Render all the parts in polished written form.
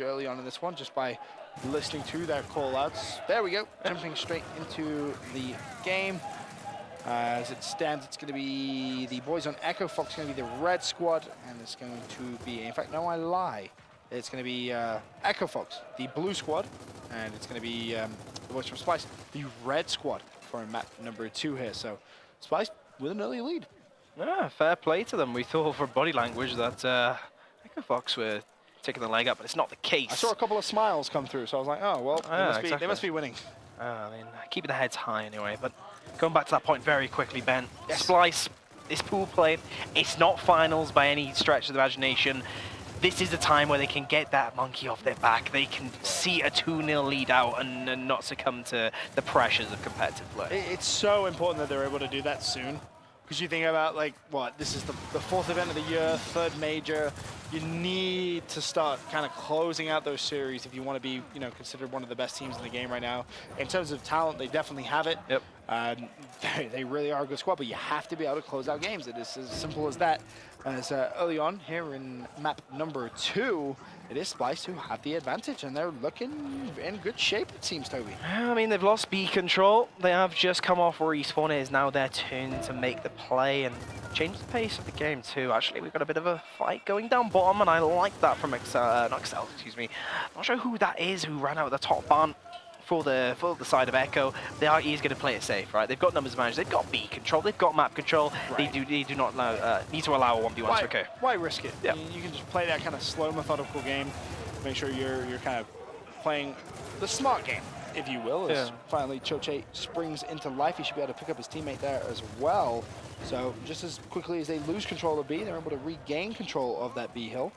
advantage early on in this one just by listening to their call-outs. There we go, jumping straight into the game. As it stands, it's going to be the boys on Echo Fox, going to be the red squad, and it's going to be, in fact, no, I lie. It's going to be Echo Fox, the blue squad, and it's going to be the boys from Splyce, the red squad for map number 2 here. So Splyce with an early lead. Yeah, fair play to them. We thought for body language that Echo Fox were taking the leg up, but it's not the case. I saw a couple of smiles come through, so I was like, oh, well, they must be winning. I mean, keeping the heads high anyway, but going back to that point very quickly, Ben. Yes. Splyce, this pool play, it's not finals by any stretch of the imagination. This is the time where they can get that monkey off their back. They can see a 2-0 lead out and not succumb to the pressures of competitive play. It's so important that they're able to do that soon. Because you think about, like, what, this is the 4th event of the year, 3rd major. You need to start kind of closing out those series if you want to be, you know, considered one of the best teams in the game right now. In terms of talent, they definitely have it. Yep. They really are a good squad, but you have to be able to close out games. It is as simple as that. As early on here in map number 2, it is Splyce who have the advantage, and they're looking in good shape, it seems, Toby. I mean, they've lost B control. They have just come off respawn. It is now their turn to make the play and change the pace of the game too. Actually, we've got a bit of a fight going down bottom, and I like that from not Excel, excuse me. I'm not sure who that is who ran out of the top barn for the side of Echo. He's going to play it safe, right? They've got numbers managed. They've got B control. They've got map control. Right. They do not need to allow a 1v1 to occur. Why risk it? Yeah. You can just play that kind of slow, methodical game. Make sure you're kind of playing the smart game, if you will. As finally Choche springs into life. He should be able to pick up his teammate there as well. So just as quickly as they lose control of B, they're able to regain control of that B hill.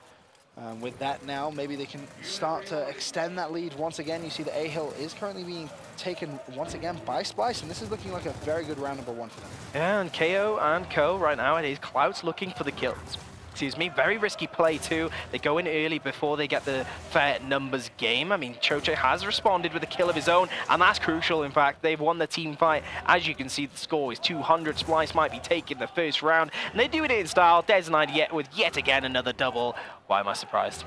With that now, maybe they can start to extend that lead once again. You see the A hill is currently being taken once again by Splyce, and this is looking like a very good round number 1 for them. Yeah, and KO and Co right now, it is Cloud's looking for the kills. Excuse me, very risky play too. They go in early before they get the fair numbers game. I mean, Choche has responded with a kill of his own, and that's crucial. In fact, they've won the team fight. As you can see, the score is 200. Splyce might be taking the first round, and they do it in style. Des and with yet again another double. Why am I surprised?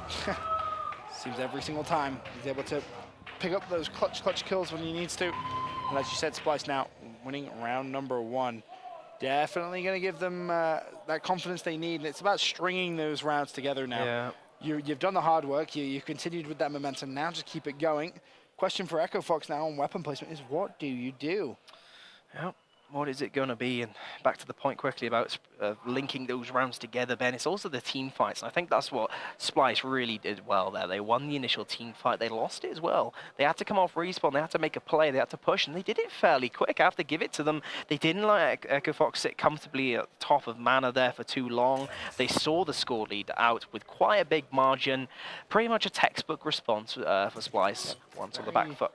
Seems every single time he's able to pick up those clutch kills when he needs to. And as you said, Splyce now winning round number 1. Definitely going to give them that confidence they need. And it's about stringing those rounds together now. Yeah. You've done the hard work. You've continued with that momentum. Now just keep it going. Question for Echo Fox now on weapon placement is, what do you do? Yep. What is it going to be? And back to the point quickly about linking those rounds together, Ben. It's also the team fights. And I think that's what Splyce really did well there. They won the initial team fight. They lost it as well. They had to come off respawn. They had to make a play. They had to push. And they did it fairly quick. I have to give it to them. They didn't let Echo Fox sit comfortably at the top of mana there for too long. They saw the score lead out with quite a big margin. Pretty much a textbook response for Splyce. Once on the back foot.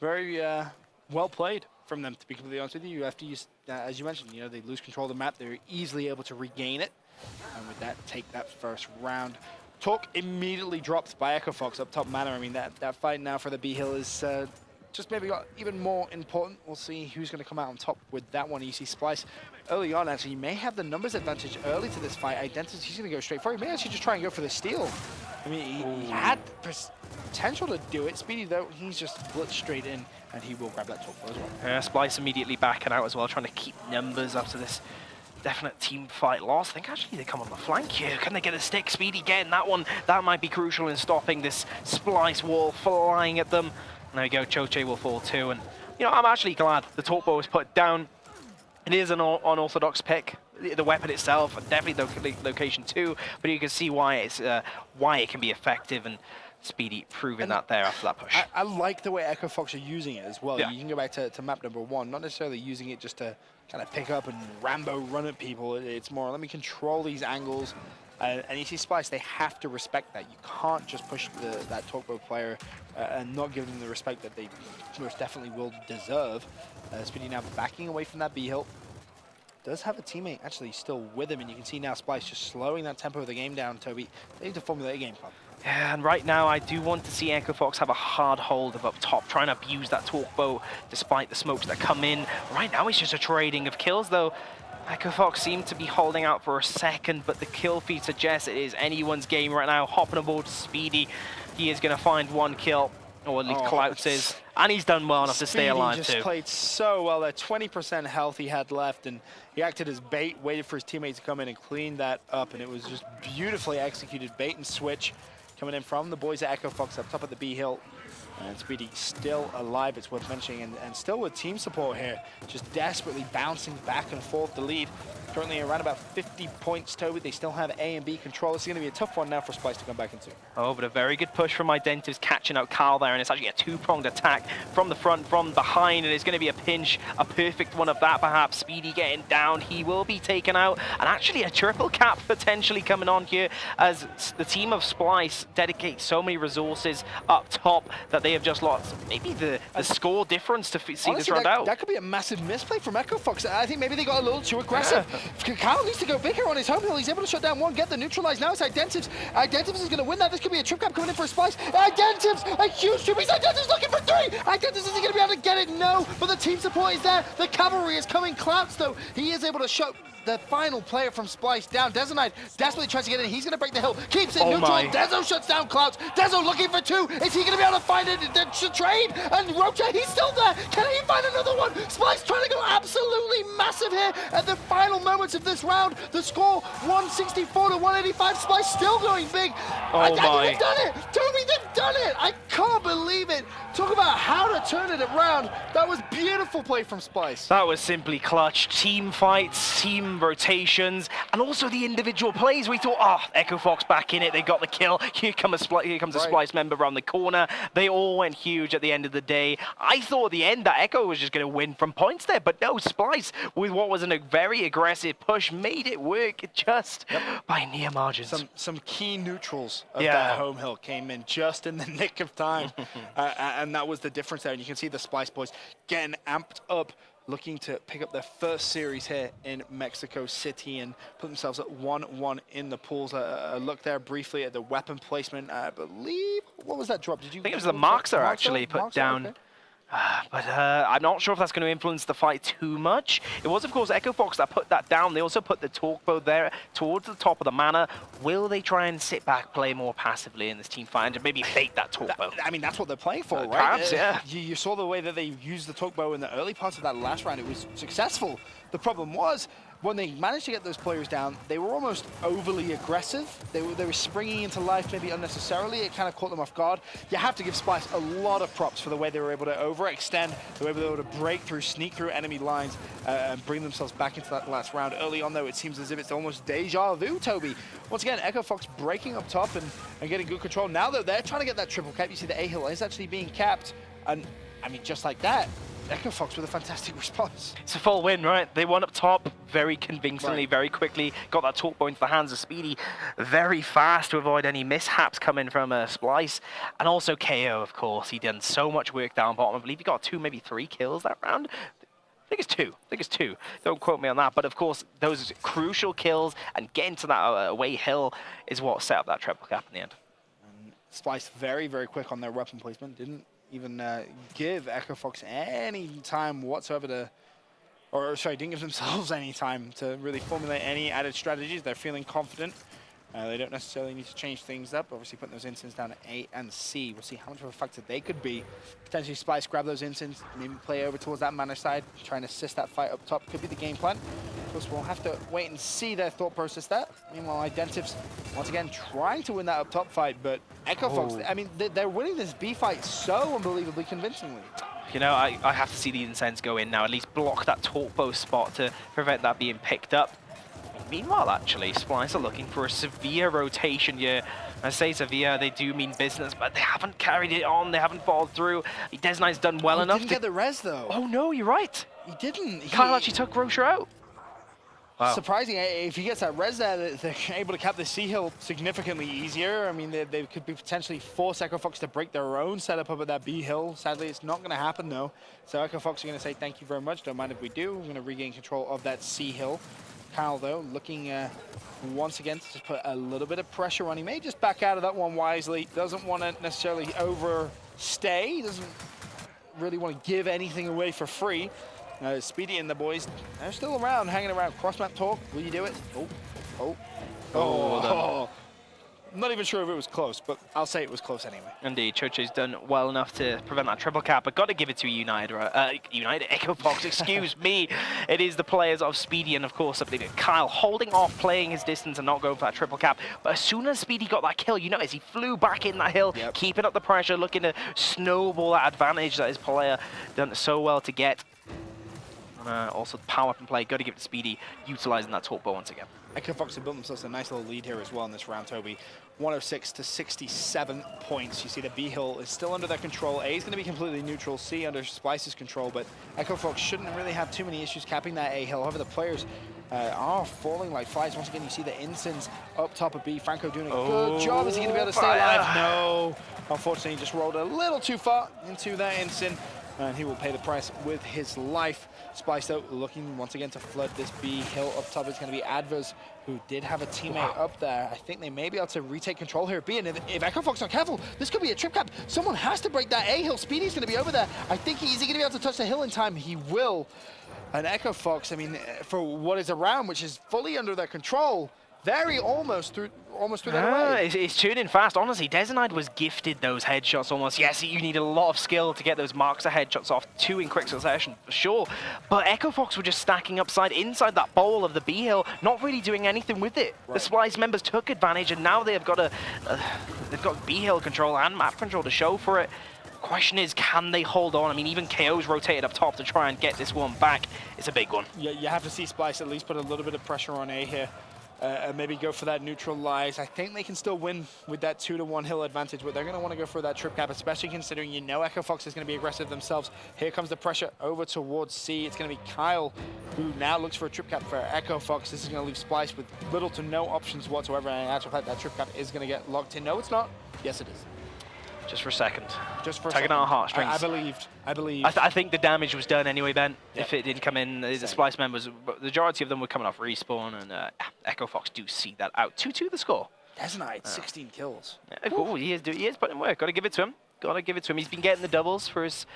Very well played from them, to be completely honest with you. You have to use, as you mentioned, you know, they lose control of the map. They're easily able to regain it. And with that, take that first round. Talk immediately drops by Echo Fox up top mana. I mean, that fight now for the B hill is just maybe got even more important. We'll see who's going to come out on top with that one. You see Splyce early on, actually, he may have the numbers advantage early to this fight. Identity, he's going to go straight for it. He may actually just try and go for the steal. I mean, he had potential to do it. Speedy, though, he's just blitzed straight in, and he will grab that torpedo as well. Yeah, Splyce immediately backing out as well, trying to keep numbers after this definite team fight loss. I think actually they come on the flank here. Can they get a stick? Speedy getting that one. That might be crucial in stopping this Splyce wall flying at them. And there we go, Choche will fall too. And, you know, I'm actually glad the torpedo was put down. It is an unorthodox pick. The weapon itself, and definitely the location too, but you can see why it's why it can be effective, and Speedy proving that there after that push. I like the way Echo Fox are using it as well. Yeah. You can go back to map number 1, not necessarily using it just to kind of pick up and Rambo run at people. It's more, let me control these angles. And you see Splyce, they have to respect that. You can't just push that Talkbow player and not give them the respect that they most definitely will deserve. Speedy now backing away from that B hill. Does have a teammate actually still with him, and you can see now Splyce just slowing that tempo of the game down, Toby. They need to formulate a game plan. Yeah, and right now I do want to see Echo Fox have a hard hold of up top, trying to abuse that Talkbow despite the smokes that come in. Right now it's just a trading of kills though. Echo Fox seemed to be holding out for a second, but the kill feed suggests it is anyone's game right now. Hopping aboard Speedy. he is going to find one kill, or at least Clouts is. And he's done well enough to stay alive just too. Played so well there. 20% health he had left, and he acted as bait, waited for his teammates to come in and clean that up, and it was just beautifully executed. Bait and switch coming in from the boys at Echo Fox up top of the B hill. And Speedy still alive, it's worth mentioning, and still with team support here, just desperately bouncing back and forth the lead. Currently around about 50 points, Toby. They still have A and B control. This is going to be a tough one now for Splyce to come back into. Oh, but a very good push from Identives, catching out Carl there, and it's actually a two-pronged attack from the front, from behind, and it's going to be a pinch, a perfect one of that perhaps. Speedy getting down, he will be taken out, and actually a triple cap potentially coming on here as the team of Splyce dedicate so many resources up top that they have just lost maybe the score difference to see this round out. That could be a massive misplay from Echo Fox. I think maybe they got a little too aggressive. Kyle needs to go bigger on his home hill. He's able to shut down one, get the neutralize. Now it's Identives. Identives is going to win that. This could be a trip cap coming in for Splyce. Identives, a huge trip. He's Identives looking for 3. Identives isn't going to be able to get it. No, but the team support is there. The cavalry is coming. Clouts, though, he is able to shut the final player from Splyce down. Desonide desperately tries to get in. He's going to break the hill. Keeps it neutral. Dezo shuts down Clouts. Dezo looking for 2. Is he going to be able to find it? The trade. And Rocha, he's still there. Can he find another one? Splyce trying to go absolutely massive here at the final moments of this round. The score 164 to 185. Splyce still going big. Oh my. They've done it. Toby, they've done it. I can't believe it. Talk about how to turn it around. That was beautiful play from Splyce. That was simply clutch. Team fights, team rotations, and also the individual plays. We thought, oh, Echo Fox back in it. They got the kill. Here comes a Splyce member around the corner. They all went huge at the end of the day. I thought at the end that Echo was just going to win from points there, but no, Splyce, with what was a very aggressive push, made it work just by near margins. Some key neutrals of that home hill came in just in the nick of time, and that was the difference there. And you can see the Splyce boys getting amped up, looking to pick up their first series here in Mexico City and put themselves at 1-1 in the pools. A look there briefly at the weapon placement. I believe, what was that drop? Did you? I think it was the Marxer actually put down. Okay. But I'm not sure if that's going to influence the fight too much. It was, of course, Echo Fox that put that down. They also put the torque bow there towards the top of the mana. Will they try and sit back, play more passively in this team fight, and maybe bait that torque bow? I mean, that's what they're playing for, right? Perhaps, yeah. You saw the way that they used the torque bow in the early parts of that last round. It was successful. The problem was, when they managed to get those players down, they were almost overly aggressive. They were springing into life maybe unnecessarily. It kind of caught them off guard. You have to give Splyce a lot of props for the way they were able to overextend, the way they were able to break through, sneak through enemy lines, and bring themselves back into that last round. Early on, though, it seems as if it's almost deja vu, Toby. Once again, Echo Fox breaking up top and getting good control. Now, though, they're trying to get that triple cap. You see the A-hill is actually being capped. And, I mean, just like that, Echo Fox with a fantastic response. It's a full win, right? They won up top very convincingly, very quickly. Got that torque bow into the hands of Speedy very fast to avoid any mishaps coming from Splyce. And also KO, of course. He done so much work down bottom. I believe he got 2, maybe 3 kills that round. I think it's two. Don't quote me on that. But of course, those crucial kills and getting to that away hill is what set up that triple cap in the end. And Splyce very, very quick on their weapon placement. Didn't even give Echo Fox any time whatsoever to, or sorry, didn't give themselves any time to really formulate any added strategies. They're feeling confident. They don't necessarily need to change things up. Obviously, putting those instants down to A and C. We'll see how much of a factor they could be. Potentially Splyce grab those instants, maybe play over towards that mana side, try and assist that fight up top. Could be the game plan. Of course, we'll have to wait and see their thought process there. Meanwhile, Identives, once again, trying to win that up top fight, but Echo Fox, I mean, they're winning this B fight so unbelievably convincingly. You know, I have to see the incense go in now, at least block that torque bow spot to prevent that being picked up. Meanwhile, actually, Splyce are looking for a severe rotation here. I say severe, they do mean business, but they haven't carried it on. They haven't followed through. Desnine's done well enough. He didn't get the res, though. Oh, no, you're right. He didn't. Kyle actually took Rocher out. Wow. Surprising, if he gets that res there, they're able to cap the C-hill significantly easier. I mean, they could be potentially force Echo Fox to break their own setup up at that B-hill. Sadly, it's not going to happen, though. So Echo Fox are going to say, thank you very much. Don't mind if we do. We're going to regain control of that C-hill. Kyle, though, looking once again to just put a little bit of pressure on. He may just back out of that one wisely. Doesn't want to necessarily overstay. Doesn't really want to give anything away for free. Speedy and the boys, they're still around, hanging around. Cross-map talk, will you do it? Oh. not even sure if it was close, but I'll say it was close anyway. Indeed, Choche's done well enough to prevent that triple cap, but got to give it to United, Echo Fox, excuse me. It is the players of Speedy and, of course, I believe Kyle holding off, playing his distance and not going for that triple cap. But as soon as Speedy got that kill, you notice he flew back in that hill, keeping up the pressure, looking to snowball that advantage that his player done so well to get. Also, power up and play, got to give it to Speedy, utilizing that torque bow once again. Echo Fox have built themselves a nice little lead here as well in this round, Toby. 106 to 67 points. You see the B hill is still under their control. A is going to be completely neutral. C under Splyce's control, but Echo Fox shouldn't really have too many issues capping that A hill. However, the players are falling like flies. Once again, you see the Insins up top of B. Franco doing a good job. Is he going to be able to stay alive? No. Unfortunately, he just rolled a little too far into that Insin, and he will pay the price with his life. Splyce, though, looking once again to flood this B hill up top. It's going to be Advers, who did have a teammate up there. I think they may be able to retake control here. B, and if Echo Fox not careful, this could be a trip cap. Someone has to break that A hill. Speedy's going to be over there. I think is he going to be able to touch the hill in time? He will. And Echo Fox, I mean, for what is around, which is fully under their control, very almost through that away. It's tuning fast. Honestly, Desenide was gifted those headshots almost. Yes, you need a lot of skill to get those marks of headshots off, 2 in quick succession, for sure. But Echo Fox were just stacking upside inside that bowl of the B hill, not really doing anything with it. Right. The Splyce members took advantage, and now they've got they've got B hill control and map control to show for it. Question is, can they hold on? I mean, even KO's rotated up top to try and get this one back. It's a big one. Yeah, you have to see Splyce at least put a little bit of pressure on A here. Maybe go for that neutralize. I think they can still win with that 2-to-1 hill advantage, but they're going to want to go for that trip cap, especially considering Echo Fox is going to be aggressive themselves. Here comes the pressure over towards C. It's going to be Kyle, who now looks for a trip cap for Echo Fox. This is going to leave Splyce with little to no options whatsoever, and in actual fact, that trip cap is going to get locked in. No, it's not. Yes, it is. Just for a second. Just for a second. Taking on heartstrings. I believe. I think the damage was done anyway, Ben. Yep. If it didn't come in, the Splyce members, the majority of them were coming off respawn, and Echo Fox do see that out. 2-2 the score. Desenide, 16 kills. Oh, he is putting in work. Got to give it to him. Got to give it to him. He's been getting the doubles for his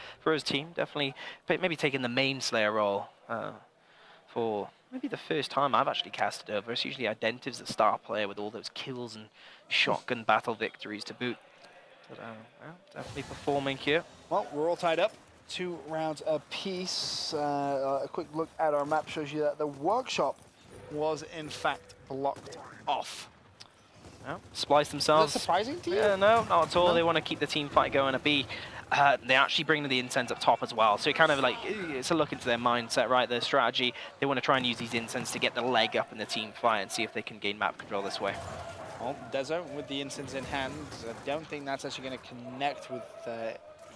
team. Definitely, maybe taking the main Slayer role for maybe the first time I've actually casted over. It's usually Identiv's the star player with all those kills and shotgun battle victories to boot. But, well, definitely performing here. Well, we're all tied up. 2 rounds apiece. A quick look at our map shows you that the workshop was, in fact, blocked off. Well, Splyce themselves. Is that surprising to you? Yeah, no, not at all. No? They want to keep the team fight going at B. They actually bring the incense up top as well. So it kind of like, it's a look into their mindset, right? Their strategy. They want to try and use these incense to get the leg up in the team fight and see if they can gain map control this way. Well, Dezo with the incense in hand, I don't think that's actually going to connect with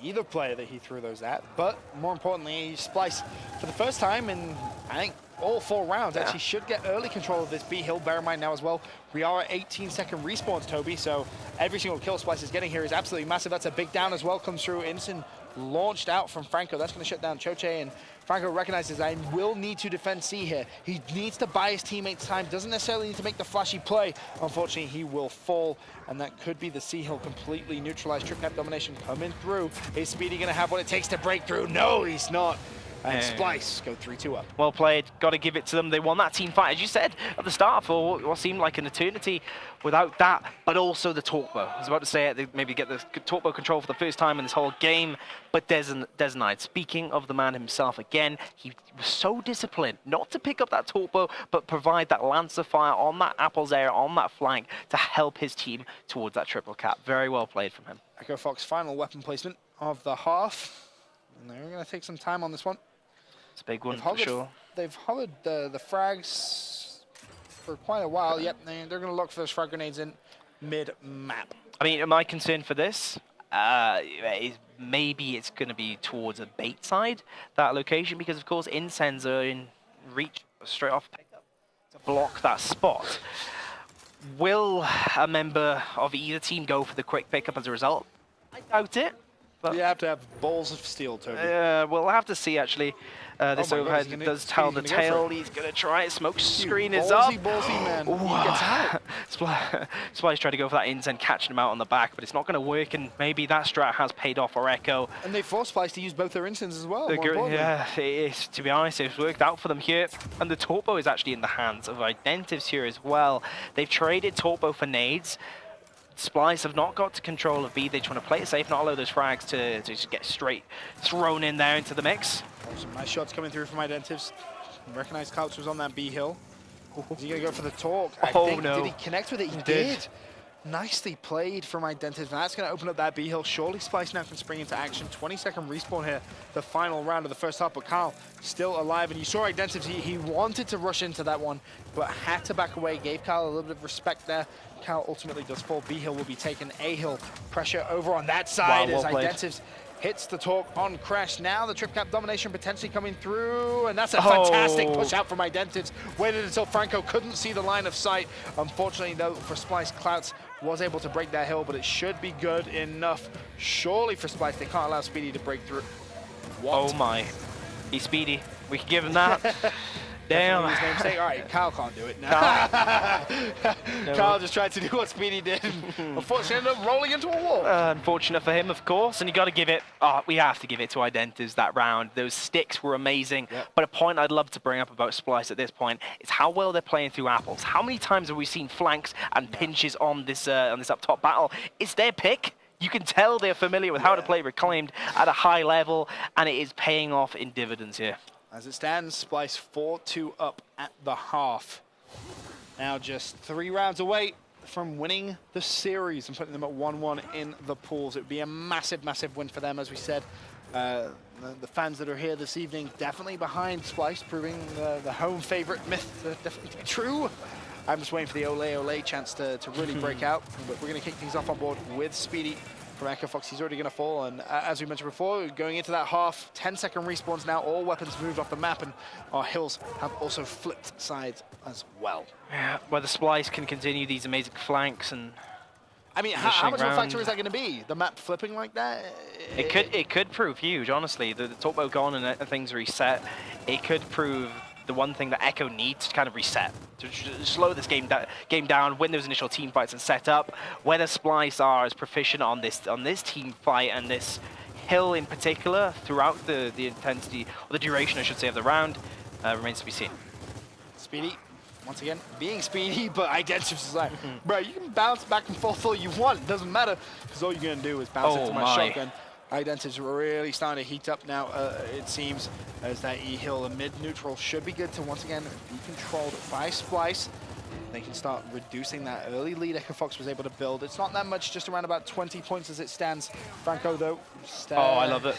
either player that he threw those at. But more importantly, Splyce, for the first time in, I think, all 4 rounds, actually should get early control of this B hill. Bear in mind now as well, we are at 18-second respawns, Toby, so every single kill Splyce is getting here is absolutely massive. That's a big down as well, comes through. Instant launched out from Franco. That's going to shut down Choche, and Franco recognizes I will need to defend C here. He needs to buy his teammates time, doesn't necessarily need to make the flashy play. Unfortunately, he will fall, and that could be the C hill completely neutralized. Trip cap domination coming through. Is Speedy going to have what it takes to break through? No, he's not. And Splyce go 3-2 up. Well played. Got to give it to them. They won that team fight, as you said at the start, for what seemed like an eternity without that, but also the torque bow. I was about to say it, they maybe get the torque bow control for the first time in this whole game, but Desenide, speaking of the man himself again, he was so disciplined not to pick up that torque bow, but provide that Lancer fire on that Apple's area, on that flank, to help his team towards that triple cap. Very well played from him. Echo Fox, final weapon placement of the half. And they're going to take some time on this one. It's a big one for sure. They've hovered the frags for quite a while. Yep, they're going to look for those frag grenades in mid-map. I mean, my concern for this is maybe it's going to be towards a bait side, that location, because of course Incens are in reach straight off pickup to block that spot. Will a member of either team go for the quick pickup as a result? I doubt it. But you have to have balls of steel, Toby. We'll have to see, actually. This overhead does tell the tale. He's going to try it. Smoke screen is up. Ballsy man. He gets out. Splyce tried to go for that incense, catching him out on the back, but it's not going to work, and maybe that strat has paid off for Echo. And they forced Splyce to use both their incenses as well. Yeah, it is. To be honest, it's worked out for them here. And the torpo is actually in the hands of Identivs here as well. They've traded torpo for nades. Splyce have not got to control of B. They're trying to play it safe, not allow those frags to just get straight thrown in there into the mix. Some nice shots coming through from Identives. Recognize Clouts was on that B hill. Is he going to go for the talk? No. Did he connect with it? He did. Nicely played from Identives. That's going to open up that B hill. Surely Splyce now can spring into action. 20-second respawn here, the final round of the first half. But Carl still alive. And you saw Identives, he wanted to rush into that one, but had to back away. Gave Carl a little bit of respect there. Carl ultimately does fall. B hill will be taken. A hill pressure over on that side as Identives hits the talk on Crash. Now the trip cap domination potentially coming through, and that's a fantastic push out from Identives. Waited until Franco couldn't see the line of sight. Unfortunately, though, for Splyce, Clouts was able to break that hill, but it should be good enough. Surely for Splyce, they can't allow Speedy to break through. What? Oh my, he's Speedy. We can give him that. Damn. His namesake. All right, Kyle can't do it now. No. Kyle just tried to do what Speedy did. Unfortunately, ended up rolling into a wall. Unfortunate for him, of course, and you got to give it. We have to give it to Identives that round. Those sticks were amazing. Yep. But a point I'd love to bring up about Splyce at this point is how well they're playing through apples. How many times have we seen flanks and pinches on this up top battle? It's their pick. You can tell they're familiar with how to play Reclaimed at a high level, and it is paying off in dividends here. As it stands, Splyce 4-2 up at the half. Now just 3 rounds away from winning the series and putting them at 1-1 in the pools. It would be a massive, massive win for them, as we said. The fans that are here this evening definitely behind Splyce, proving the home favorite myth definitely true. I'm just waiting for the ole ole chance to really break out, but we're going to kick things off on board with Speedy from Echo Fox. He's already going to fall, and as we mentioned before, going into that half, 10-second respawns now, all weapons moved off the map, and our hills have also flipped sides as well. Yeah, whether Splyce can continue these amazing flanks and... I mean, how much of a factor is that going to be? The map flipping like that? It could prove huge, honestly. The top boat gone and things reset. It could prove the one thing that Echo needs to kind of reset, to slow this game down, win those initial team fights and set up. Whether Splyce are as proficient on this team fight and this hill in particular throughout the intensity, or the duration, I should say, of the round, remains to be seen. Speedy, once again, being Speedy, but Identives is like, bro, you can bounce back and forth all you want. It doesn't matter, because all you're going to do is bounce into my shotgun. Identives really starting to heat up now, it seems, as that E-Hill, the mid-neutral should be good to once again be controlled by Splyce. They can start reducing that early lead Echo Fox was able to build. It's not that much, just around about 20 points as it stands. Franco, though, I love it.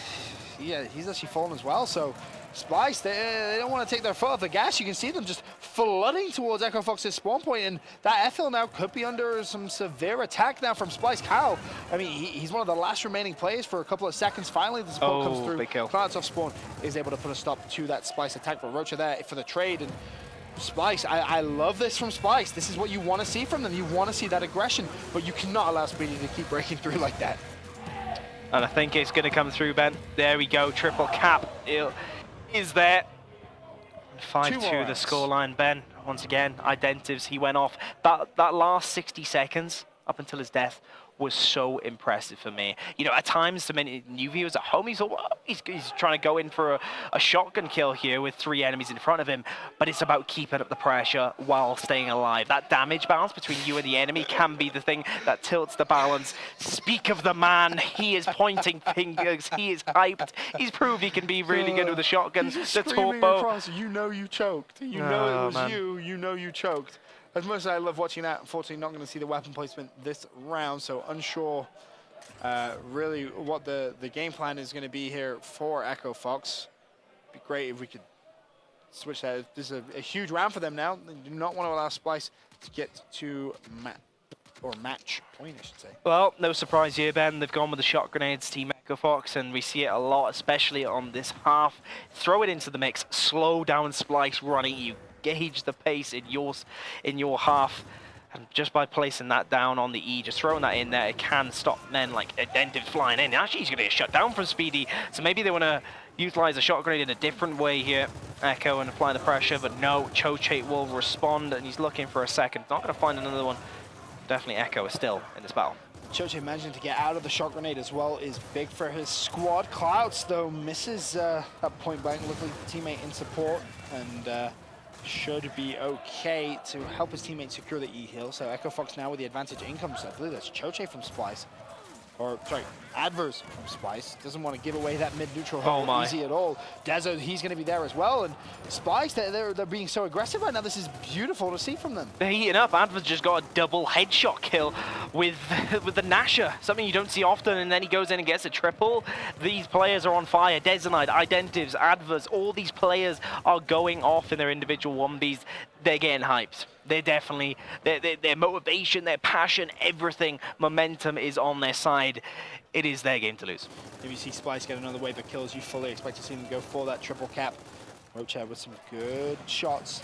Yeah, he's actually fallen as well, so Splyce, they don't want to take their foot off the gas. You can see them just flooding towards Echo Fox's spawn point, and that F-Hill now could be under some severe attack now from Splyce. Kyle, I mean, he's one of the last remaining players for a couple of seconds. Finally, the support comes through. Big kill. Clouds off spawn is able to put a stop to that Splyce attack, but Rocha there for the trade. And Splyce, I love this from Splyce. This is what you want to see from them. You want to see that aggression, but you cannot allow Speedy to keep breaking through like that. And I think it's going to come through, Ben. There we go, triple cap. Is there 5-2 the scoreline, Ben? Once again, Identives, he went off. That last 60 seconds up until his death was so impressive for me. You know, at times, to many new viewers at home, he's trying to go in for a shotgun kill here with 3 enemies in front of him, but it's about keeping up the pressure while staying alive. That damage balance between you and the enemy can be the thing that tilts the balance. Speak of the man, he is pointing fingers, he is hyped, he's proved he can be really good with a shotgun. The torpo. Across, you know you choked. You know it was you know you choked. As much as I love watching that, unfortunately not going to see the weapon placement this round, so unsure really what the game plan is going to be here for Echo Fox. It'd be great if we could switch that. This is a huge round for them now. They do not want to allow Splyce to get to match point, I should say. Well, no surprise here, Ben. They've gone with the shot grenades, Team Echo Fox, and we see it a lot, especially on this half. Throw it into the mix, slow down Splyce running you. Gauge the pace in your half, and just by placing that down on the E, just throwing that in there, it can stop men like Identiv flying in. Actually, he's going to get shut down from Speedy, so maybe they want to utilize a shot grenade in a different way here, Echo, and apply the pressure, but no, Choche will respond, and he's looking for a second. Not going to find another one. Definitely Echo is still in this battle. Choche managing to get out of the shot grenade as well is big for his squad. Clouds, though, misses that point blank. Luckily, teammate in support, and should be okay to help his teammates secure the E-Hill. So Echo Fox now with the advantage incomes. I believe that's Choche from Splyce. Or, sorry, Adverse from Splyce. Doesn't want to give away that mid-neutral hole easy at all. Dezo, he's going to be there as well. And Splyce, they're being so aggressive right now. This is beautiful to see from them. They're heating up. Adverse just got a double headshot kill with the Nasher, something you don't see often, and then he goes in and gets a triple. These players are on fire. Desanide, Identives, Adverse, all these players are going off in their individual 1Bs. They're getting hyped. They're definitely, their motivation, their passion, everything, momentum is on their side. It is their game to lose. If you see Splyce get another wave of kills, you fully expect to see them go for that triple cap. Rocha with some good shots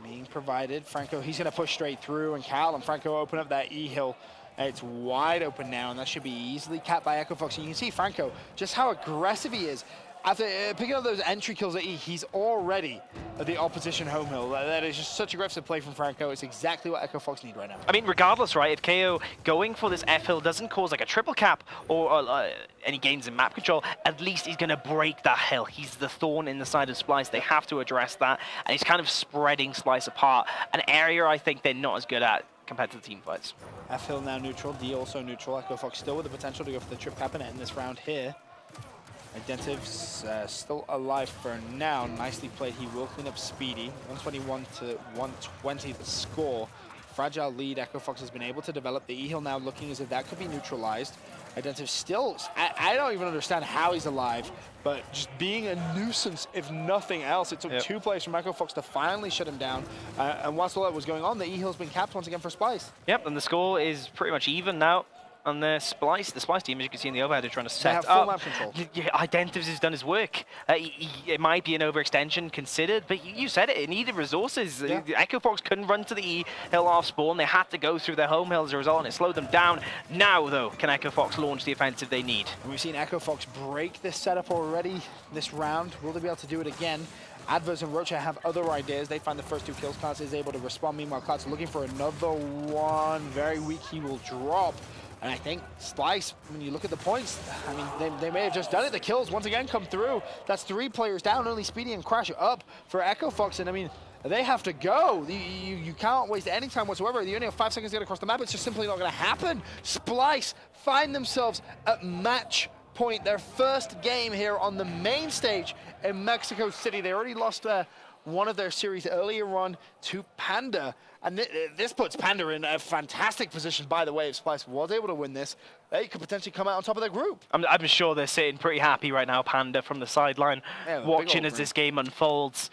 being provided. Franco, he's going to push straight through, and Cal and Franco open up that E-Hill. It's wide open now, and that should be easily capped by Echo Fox. And you can see Franco, just how aggressive he is. After picking up those entry kills at E, he's already at the opposition home hill. That is just such aggressive play from Franco. It's exactly what Echo Fox need right now. I mean, regardless, right, if KO going for this F hill doesn't cause like a triple cap or any gains in map control, at least he's going to break that hill. He's the thorn in the side of Splyce. They have to address that, and he's kind of spreading Splyce apart, an area I think they're not as good at compared to the team fights. F hill now neutral, D also neutral. Echo Fox still with the potential to go for the trip cap and end this round here. Identive's still alive for now. Nicely played. He will clean up Speedy. 121 to 120 the score. Fragile lead. Echo Fox has been able to develop. The E-Hill now looking as if that could be neutralized. Identive still, I don't even understand how he's alive, but just being a nuisance, if nothing else. It took two players from Echo Fox to finally shut him down. And whilst all that was going on, the E-Hill's been capped once again for Splyce. Yep, and the score is pretty much even now. On the Splyce team, as you can see in the overhead, are trying to set up. Full map control. Yeah, Identives has done his work. It might be an overextension considered, but you said it needed resources. Yeah. Echo Fox couldn't run to the E-Hill off spawn. They had to go through their home hill as a result, and it slowed them down. Now, though, can Echo Fox launch the offensive they need? And we've seen Echo Fox break this setup already this round. Will they be able to do it again? Adverse and Rocha have other ideas. They find the first two kills. Klutz is able to respond. Meanwhile, Klutz looking for another one. Very weak. He will drop. And I think Splyce, when you look at the points, I mean, they may have just done it. The kills once again come through. That's 3 players down, only Speedy and Crash up for Echo Fox. And I mean, they have to go. You can't waste any time whatsoever. You only have 5 seconds to get across the map. It's just simply not going to happen. Splyce find themselves at match point. Their first game here on the main stage in Mexico City. They already lost one of their series earlier on to Panda. And this puts Panda in a fantastic position, by the way. If Splyce was able to win this, they could potentially come out on top of their group. I'm sure they're sitting pretty happy right now, Panda, from the sideline, watching as this game unfolds.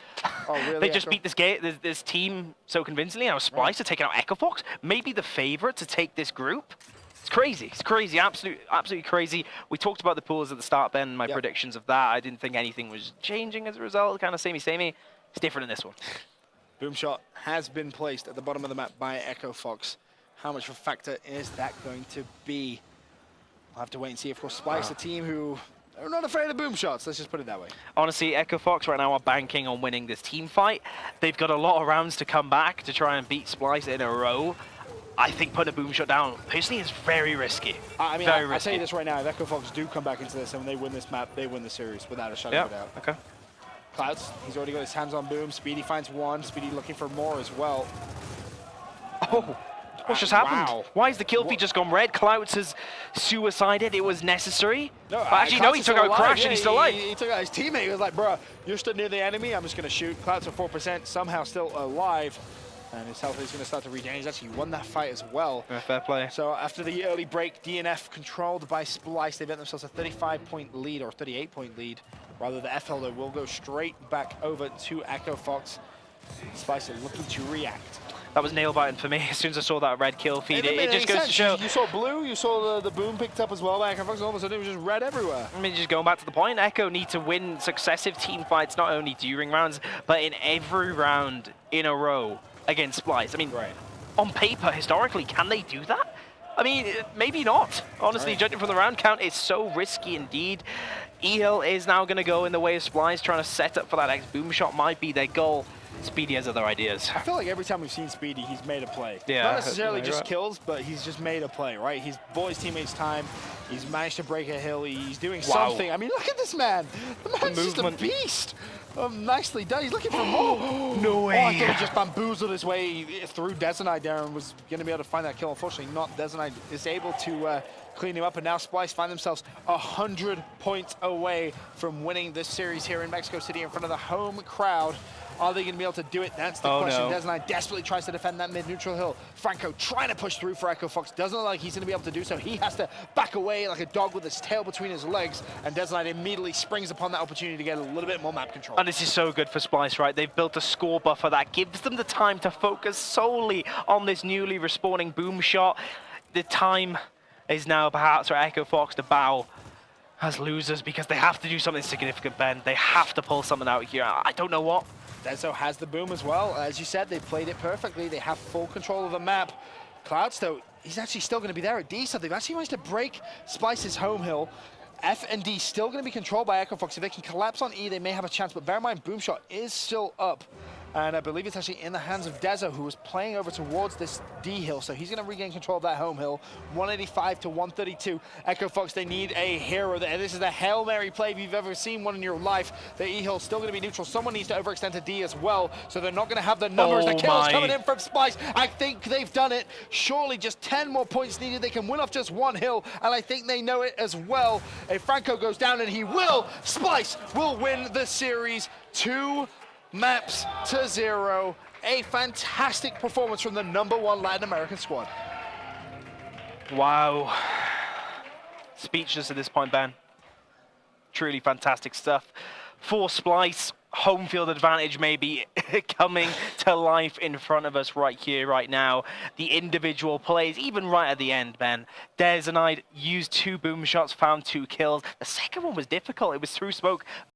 Oh, really? They just beat this team so convincingly. Now Splyce are taking out Echo Fox, maybe the favorite to take this group. It's crazy. It's crazy. Absolutely crazy. We talked about the pools at the start, Ben, my predictions of that. I didn't think anything was changing as a result. Kind of samey. It's different in this one. Boomshot has been placed at the bottom of the map by Echo Fox. How much of a factor is that going to be? We'll have to wait and see. Of course, Splyce, a team who are not afraid of boom shots. Let's just put it that way. Honestly, Echo Fox right now are banking on winning this team fight. They've got a lot of rounds to come back to try and beat Splyce in a row. I think putting a boom shot down, personally, is very risky. I mean, I say this right now. If Echo Fox do come back into this and when they win this map, they win the series without a shadow of a doubt. Okay. Clouds, he's already got his hands on boom. Speedy finds one. Speedy looking for more as well. Oh, what's just happened? Wow. Why is the kill feed just gone red? Clouds has suicided. It was necessary. No, actually, no, he took out Crash and he's still alive. He took out his teammate. He was like, bro, you're stood near the enemy. I'm just going to shoot. Clouds at 4%, somehow still alive. And his health is going to start to regain. He's actually won that fight as well. Yeah, fair play. So after the early break, DNF controlled by Splyce. They've got themselves a 35-point lead, or 38-point lead. Rather, the FL, though, will go straight back over to Echo Fox. Splyce are looking to react. That was nail-biting for me. As soon as I saw that red kill feed, it just goes to show. You saw blue, you saw the boom picked up as well by Echo Fox, and all of a sudden it was just red everywhere. I mean, just going back to the point, Echo need to win successive team fights, not only during rounds, but in every round in a row against Splyce. I mean, on paper, historically, can they do that? I mean, maybe not. Honestly, judging from the round count, it's so risky indeed. E-Hill is now going to go in the way of Splyce, trying to set up for that X boom shot might be their goal. Speedy has other ideas. I feel like every time we've seen Speedy, he's made a play. Yeah, Not necessarily no, just right. kills, but he's just made a play, right? He's bought his teammates time. He's managed to break a hill. He's doing Wow. something. I mean, look at this man. The man's just a beast. Nicely done. He's looking for more. No way. Oh, I thought he just bamboozled his way through Dezenite there and was going to be able to find that kill. Unfortunately, not. Dezenite is able to clean him up, and now Splyce find themselves 100 points away from winning this series here in Mexico City in front of the home crowd. Are they going to be able to do it? That's the question. No. Dezenite desperately tries to defend that mid-neutral hill. Franco trying to push through for Echo Fox. Doesn't look like he's going to be able to do so. He has to back away like a dog with his tail between his legs, and Dezenite immediately springs upon that opportunity to get a little bit more map control. And this is so good for Splyce, right? They've built a score buffer that gives them the time to focus solely on this newly respawning boom shot. The time is now perhaps for Echo Fox to bow as losers because they have to do something significant, Ben. They have to pull something out here. I don't know what. Dezo has the boom as well. As you said, they played it perfectly. They have full control of the map. Clouds, though, he's actually still going to be there at D, so they've actually managed to break Splyce's home hill. F and D still going to be controlled by Echo Fox. If they can collapse on E, they may have a chance, but bear in mind, boom shot is still up. And I believe it's actually in the hands of Dezo, who was playing over towards this D hill, so he's going to regain control of that home hill. 185 to 132. Echo Fox, they need a hero there. This is a Hail Mary play if you've ever seen one in your life. The E hill still going to be neutral. Someone needs to overextend to D as well, so they're not going to have the numbers. The kills coming in from Splyce. I think they've done it. Surely just 10 more points needed. They can win off just one hill, and I think they know it as well. If Franco goes down, and he will, Splyce will win the series 2 maps to 0. A fantastic performance from the #1 Latin American squad. Wow. Speechless at this point, Ben. Truly fantastic stuff. For Splyce, home field advantage may be coming to life in front of us right here, right now. The individual plays, even right at the end, Ben. Dezenite used 2 boom shots, found 2 kills. The second one was difficult. It was through smoke.